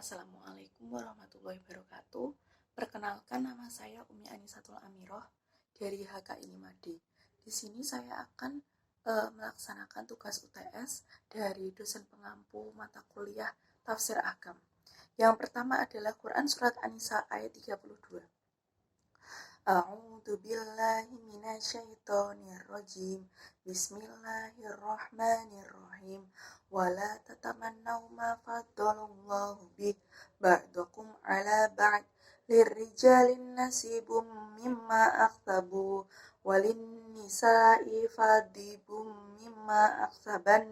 Assalamualaikum warahmatullahi wabarakatuh. Perkenalkan, nama saya Umi Anisatul Amiroh dari HKI 5D. Di sini saya akan melaksanakan tugas UTS dari dosen pengampu mata kuliah Tafsir Agam. Yang pertama adalah Quran Surat An-Nisa ayat 32. A'udzu billahi minasyaitonir rajim. Bismillahirrahmanirrahim. Wala tatamannaw ma faddalallahu bih ba'dakum ala ba'd. Lirrijalin nasibum mimma aktabu walin nisa'i fadibum mimma aktaban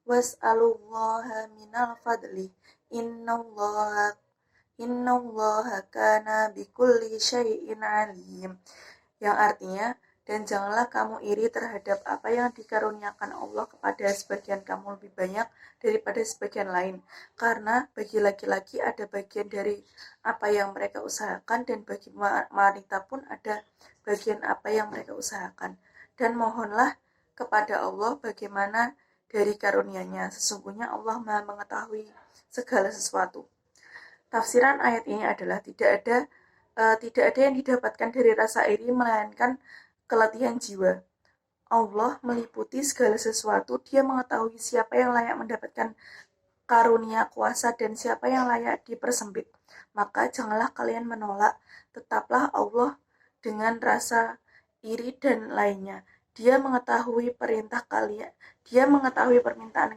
was'alullaha minal fadli innallaha kana bikulli syai'in alim. Yang artinya, dan janganlah kamu iri terhadap apa yang dikaruniakan Allah kepada sebagian kamu lebih banyak daripada sebagian lain. Karena bagi laki-laki ada bagian dari apa yang mereka usahakan, dan bagi wanita pun ada bagian apa yang mereka usahakan. Dan mohonlah kepada Allah bagaimana dari karunia-Nya. Sesungguhnya Allah Maha mengetahui segala sesuatu. Tafsiran ayat ini adalah tidak ada yang didapatkan dari rasa iri melainkan keletihan jiwa. Allah meliputi segala sesuatu. Dia mengetahui siapa yang layak mendapatkan karunia kuasa dan siapa yang layak dipersempit. Maka janganlah kalian menolak, tetaplah Allah dengan rasa iri dan lainnya. Dia mengetahui permintaan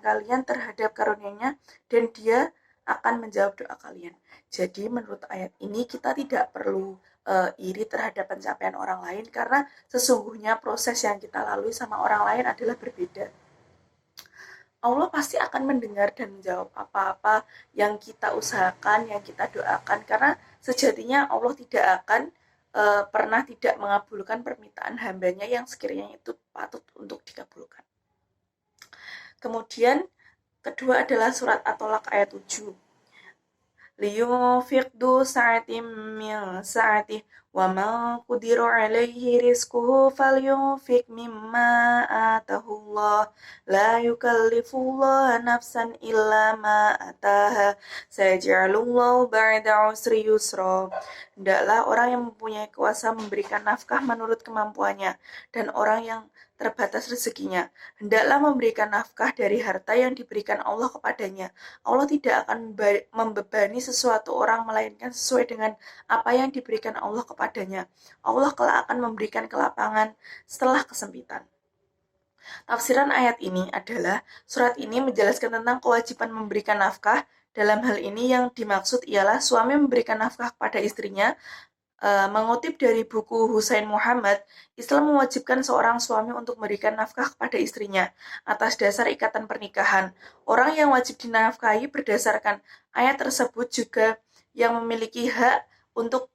kalian terhadap karunia-Nya, dan Dia akan menjawab doa kalian. Jadi menurut ayat ini kita tidak perlu iri terhadap pencapaian orang lain, karena sesungguhnya proses yang kita lalui sama orang lain adalah berbeda. Allah pasti akan mendengar dan menjawab apa-apa yang kita usahakan, yang kita doakan, karena sejatinya Allah tidak akan pernah tidak mengabulkan permintaan hambanya yang sekiranya itu patut untuk dikabulkan. Kemudian kedua adalah surat At-Tolaq ayat 7. Liyunfiq du sa'atim min sa'atih wa man qudira 'alaihi rizquhu falyunfiq mimma atahullah la yukallifullahu nafsan illa ma ataha sayaj'alullahu ba'da 'usri yusra. Hendaklah orang yang mempunyai kuasa memberikan nafkah menurut kemampuannya, dan orang yang terbatas rezekinya hendaklah memberikan nafkah dari harta yang diberikan Allah kepadanya. Allah tidak akan membebani sesuatu orang melainkan sesuai dengan apa yang diberikan Allah kepadanya. Allah kelak akan memberikan kelapangan setelah kesempitan. Tafsiran ayat ini adalah surat ini menjelaskan tentang kewajiban memberikan nafkah. Dalam hal ini yang dimaksud ialah suami memberikan nafkah kepada istrinya. Mengutip dari buku Husain Muhammad, Islam mewajibkan seorang suami untuk memberikan nafkah kepada istrinya atas dasar ikatan pernikahan. Orang yang wajib dinafkahi berdasarkan ayat tersebut juga yang memiliki hak untuk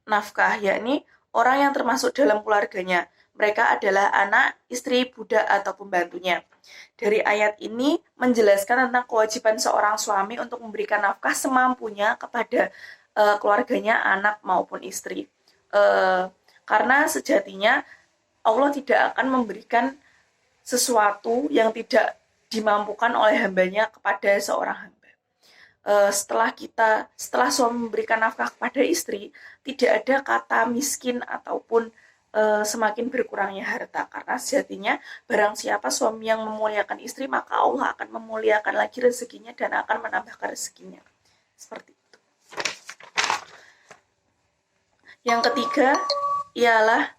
nafkah, yakni orang yang termasuk dalam keluarganya. Mereka adalah anak, istri, budak, atau pembantunya. Dari ayat ini menjelaskan tentang kewajiban seorang suami untuk memberikan nafkah semampunya kepada keluarganya, anak maupun istri. Karena sejatinya Allah tidak akan memberikan sesuatu yang tidak dimampukan oleh hambanya kepada seorang hamba. Setelah suami memberikan nafkah kepada istri, tidak ada kata miskin ataupun semakin berkurangnya harta, karena sejatinya barang siapa suami yang memuliakan istri, maka Allah akan memuliakan lagi rezekinya dan akan menambahkan rezekinya. Seperti itu. Yang ketiga ialah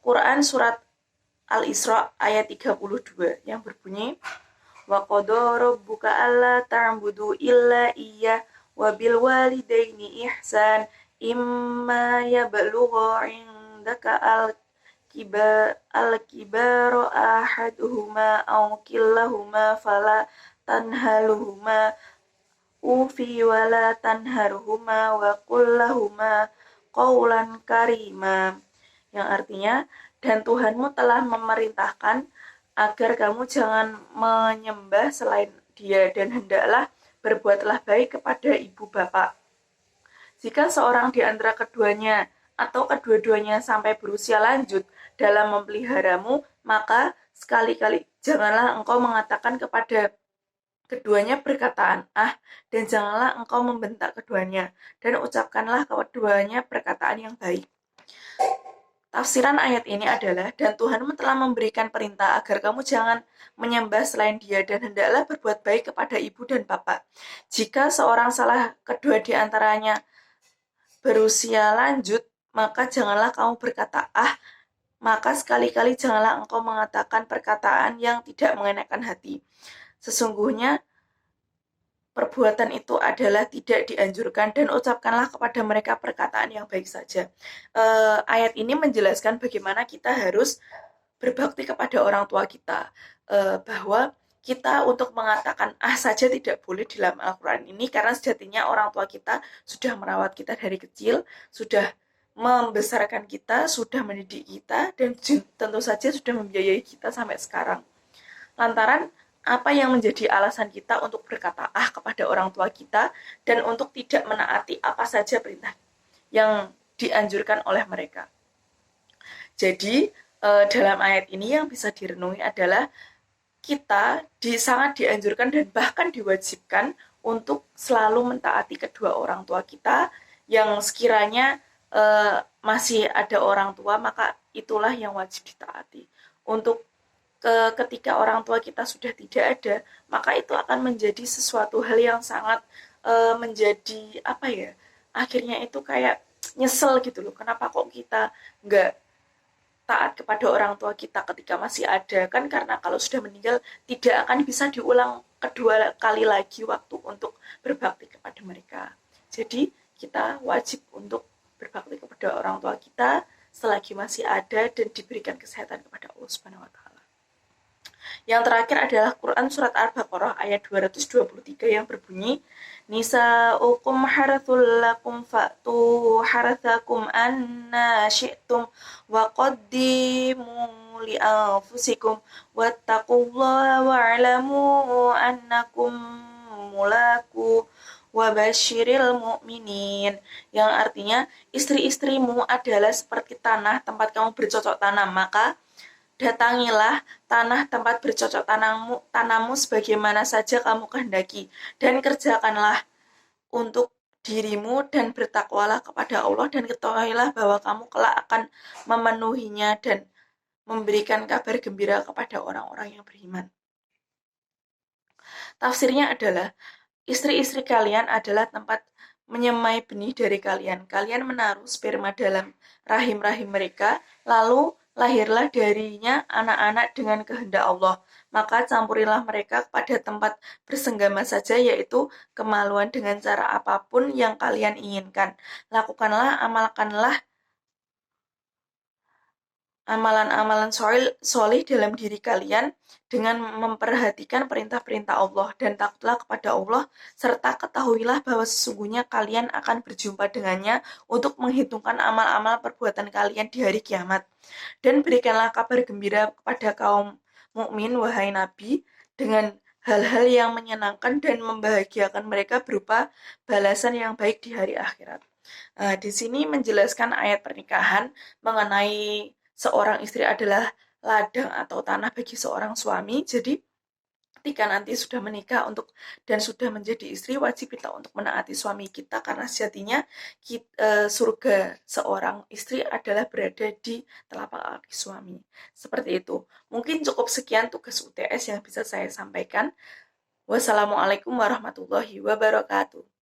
Quran Surat Al-Isra ayat 32 yang berbunyi wa qada rabbuka alla ta'budu illa iyyah wa bil walidaini ihsan imma yablugha 'indaka al-kibaru ahaduhuma aw kilahuma fala tanhaluhuma ufi wala tanharhuma wa kullahuma qawlan karima. Yang artinya, dan Tuhanmu telah memerintahkan agar kamu jangan menyembah selain Dia, dan hendaklah berbuatlah baik kepada ibu bapak. Jika seorang di antara keduanya atau kedua-duanya sampai berusia lanjut dalam memeliharamu, maka sekali-kali janganlah engkau mengatakan kepada keduanya perkataan ah, dan janganlah engkau membentak keduanya, dan ucapkanlah keduanya perkataan yang baik. Tafsiran ayat ini adalah, dan Tuhanmu telah memberikan perintah agar kamu jangan menyembah selain Dia, dan hendaklah berbuat baik kepada ibu dan bapak. Jika seorang salah kedua di antaranya berusia lanjut, maka janganlah kamu berkata ah, maka sekali-kali janganlah engkau mengatakan perkataan yang tidak mengenakan hati. Sesungguhnya perbuatan itu adalah tidak dianjurkan, dan ucapkanlah kepada mereka perkataan yang baik saja. Ayat ini menjelaskan bagaimana kita harus berbakti kepada orang tua kita, bahwa kita untuk mengatakan ah saja tidak boleh di dalam Al-Quran ini, karena sejatinya orang tua kita sudah merawat kita dari kecil, sudah membesarkan kita, sudah mendidik kita, dan tentu saja sudah membiayai kita sampai sekarang. Lantaran apa yang menjadi alasan kita untuk berkata ah kepada orang tua kita dan untuk tidak menaati apa saja perintah yang dianjurkan oleh mereka. Jadi dalam ayat ini yang bisa direnungi adalah kita sangat dianjurkan dan bahkan diwajibkan untuk selalu mentaati kedua orang tua kita. Yang sekiranya masih ada orang tua, maka itulah yang wajib ditaati. Untuk ketika orang tua kita sudah tidak ada, maka itu akan menjadi sesuatu hal yang sangat menjadi apa ya, akhirnya itu kayak nyesel gitu loh, kenapa kok kita nggak taat kepada orang tua kita ketika masih ada, kan karena kalau sudah meninggal tidak akan bisa diulang kedua kali lagi waktu untuk berbakti kepada mereka. Jadi kita wajib untuk berbakti kepada orang tua kita selagi masih ada dan diberikan kesehatan kepada Allah Subhanahu wa taala. Yang terakhir adalah Quran Surat Al-Baqarah ayat 223 yang berbunyi, Nisa'ukum harathul lakum fa'tu harathakum anna syi'tum wa qaddimu li'anfusikum wattaqullaha wa'lamu annakum mulaku wa basyiril mu'minin. Yang artinya, istri-istrimu adalah seperti tanah tempat kamu bercocok tanam, maka datangilah tanah tempat bercocok tanammu sebagaimana saja kamu kehendaki, dan kerjakanlah untuk dirimu dan bertakwalah kepada Allah, dan ketahuilah bahwa kamu kelak akan memenuhinya dan memberikan kabar gembira kepada orang-orang yang beriman. Tafsirnya adalah, istri-istri kalian adalah tempat menyemai benih dari kalian. Kalian menaruh sperma dalam rahim-rahim mereka, lalu lahirlah darinya anak-anak dengan kehendak Allah. Maka campurilah mereka pada tempat bersenggama saja, yaitu kemaluan, dengan cara apapun yang kalian inginkan. Lakukanlah, amalkanlah amalan-amalan solih dalam diri kalian dengan memperhatikan perintah-perintah Allah, dan takutlah kepada Allah, serta ketahuilah bahwa sesungguhnya kalian akan berjumpa dengannya untuk menghitungkan amal-amal perbuatan kalian di hari kiamat. Dan berikanlah kabar gembira kepada kaum mukmin, wahai Nabi, dengan hal-hal yang menyenangkan dan membahagiakan mereka berupa balasan yang baik di hari akhirat. Di sini menjelaskan ayat pernikahan mengenai seorang istri adalah ladang atau tanah bagi seorang suami. Jadi ketika nanti sudah menikah dan sudah menjadi istri, wajib kita untuk menaati suami kita, karena sejatinya surga seorang istri adalah berada di telapak kaki suami. Seperti itu. Mungkin cukup sekian tugas UTS yang bisa saya sampaikan. Wassalamualaikum warahmatullahi wabarakatuh.